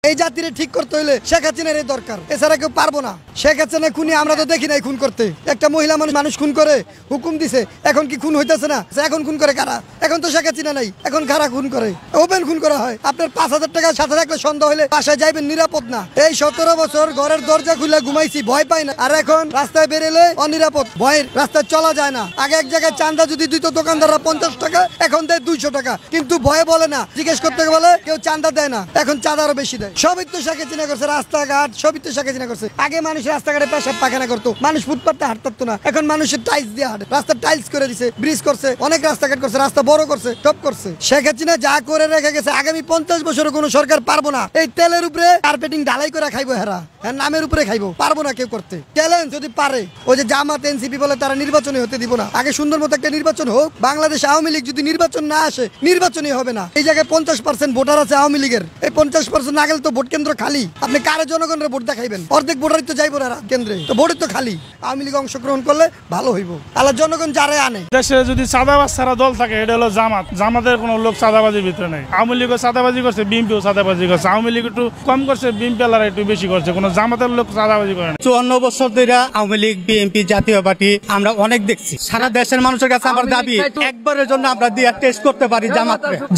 এই জাতিরে ঠিক করতে হইলে শেখ হাসিনার দরকার, এছাড়া কেউ পারবো না। শেখ হাসিনা খুনি আমরা তো দেখি নাই খুন করতে। একটা মহিলা মানুষ খুন করে হুকুম দিছে, এখন কি খুন হইতেছে না? এখন খুন করে কারা? এখন তো শেখ হাসিনা নাই, এখন কারা খুন করে? ওপেন খুন করা হয়। আপনার 5,000 টাকা সাথে রাখলে সন্দেহ হলে বাসায় যাইবেন, নিরাপদ না। এই 17 বছর ঘরের দরজা খুলে ঘুমাইছি, ভয় পাই না। আর এখন রাস্তায় বেরোলে অনিরাপদ, ভয়ের রাস্তায় চলা যায় না। আগে এক জায়গায় চান্দা যদি দিত দোকানদাররা 50 টাকা, এখন দেয় 200 টাকা, কিন্তু ভয়ে বলে না। জিজ্ঞেস করতে বলে কেউ চান্দা দেয় না, এখন চাঁদা আরো বেশি দেয়। সবই তো শেখ হাসিনা করছে, রাস্তাঘাট সবই তো শেখ হাসিনা করছে। আগে মানুষ রাস্তাঘাটে পেশাব পায়খানা করতো, মানুষ ফুটপাতে হাঁটতো না, এখন মানুষের টাইলস দিয়ে হাঁটে। রাস্তা টাইলস করে দিছে, ব্রিজ করছে, অনেক রাস্তাঘাট করছে, রাস্তা বড় করছে, টপ করছে। শেখ হাসিনা যা করে রেখে গেছে, আগামী 50 বছরে কোনো সরকার পারবো না। এই তেলের উপরে কার্পেটিং ঢালাই করে খাইবো, হেরা নামের উপরে খাইবো, পারবো না কেউ করতে। চ্যালেঞ্জ যদি পারে, ওই যে জামাত এনসিপি বলে তারা নির্বাচনে হতে দিব না। আগে সুন্দর মতো একটা নির্বাচন হোক। বাংলাদেশ আওয়ামী লীগ যদি নির্বাচন না আসে, নির্বাচনই হবে না। এই জায়গায় 50% ভোটার আছে আওয়ামী লীগের, এই 50% না গেলে তো ভোট কেন্দ্র খালি। আপনি কারে জনগণের ভোট দেখাইবেন? অর্ধেক ভোটারই তো যাইবো না কেন্দ্রে, তো ভোটই তো খালি। আওয়ামী লীগ অংশগ্রহণ করলে ভালো হইব। আল্লাহ জনগণ যারে আনে। দেশে যদি চাঁদাবাজ ছাড়া দল থাকে, এটা হলো জামাত। জামাতের কোনো লোক চাঁদাবাজির ভিতরে নেই। আওয়ামী লীগও চাঁদাবাজি করছে, বিএনপিও চাঁদাবাজি করছে। আওয়ামী লীগ একটু কম করছে, বিএনপি আলারা একটু বেশি করছে। কোনো জামাতের লোক চাঁদাবাজি করে না। 54 বছর ধরে আওয়ামী লীগ, বিএনপি, জাতীয় পার্টি আমরা অনেক দেখছি। সারা দেশের মানুষের কাছে আমার দাবি, একবারের জন্য আমরা দিয়ে টেস্ট করতে পারি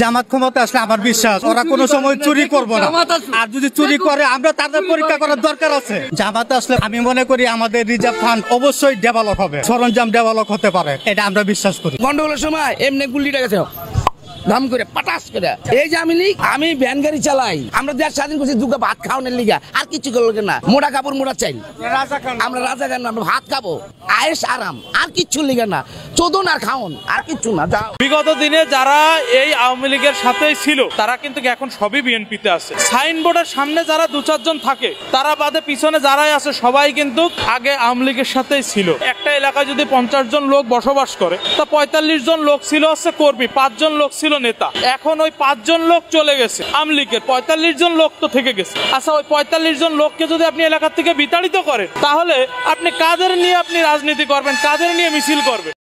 জামাত ক্ষমতা আসলে আমার বিশ্বাস ওরা কোনো সময় চুরি করবো না। আর যদি চুরি করে, আমরা তাদের পরীক্ষা করার দরকার আছে। জামাত আসলে আমি মনে করি আমাদের রিজার্ভ ফান্ড অবশ্যই ডেভেলপ হবে, সরঞ্জাম ডেভেলপ হতে পারে, এটা আমরা বিশ্বাস করি। গন্ডগোলের সময় এমনি গুলিটা গেছে দাম করে পাটাস করে। এই যে আমি ভ্যান গাড়ি চালাই, আমরা দেশ স্বাধীন করছি দুগা ভাত খাওয়ানোর লিগা, আর কিছু করলো না। মোটা কাপড় মোটা চাই, আমরা রাজা খান, আমরা ভাত খাবো, আয়েস আরাম, আর কিচ্ছু লিগা না। চোদন আর খাওন, আর কিচ্ছু না। বিগত দিনে যারা এই আওয়ামী লীগের সাথেই ছিল, তারা কিন্তু এখন সবই বিএনপিতে আছে। সাইনবোর্ডের সামনে যারা 2-4 জন থাকে, তারা বাদে পিছনে যারাই আছে সবাই কিন্তু আগে আওয়ামী লীগের সাথেই ছিল। একটা এলাকায় যদি 50 জন লোক বসবাস করে, তা 45 জন লোক ছিল হচ্ছে কর্মী, 5 জন লোক ছিল নেতা। এখন ওই 5 জন লোক চলে গেছে আওয়ামী লীগের, 45 জন লোক তো থেকে গেছে। আচ্ছা, ওই 45 জন লোককে যদি আপনি এলাকা থেকে বিতাড়িত করেন, তাহলে আপনি কাদের নিয়ে আপনি রাজনীতি করবেন, কাদের নিয়ে মিছিল করবেন?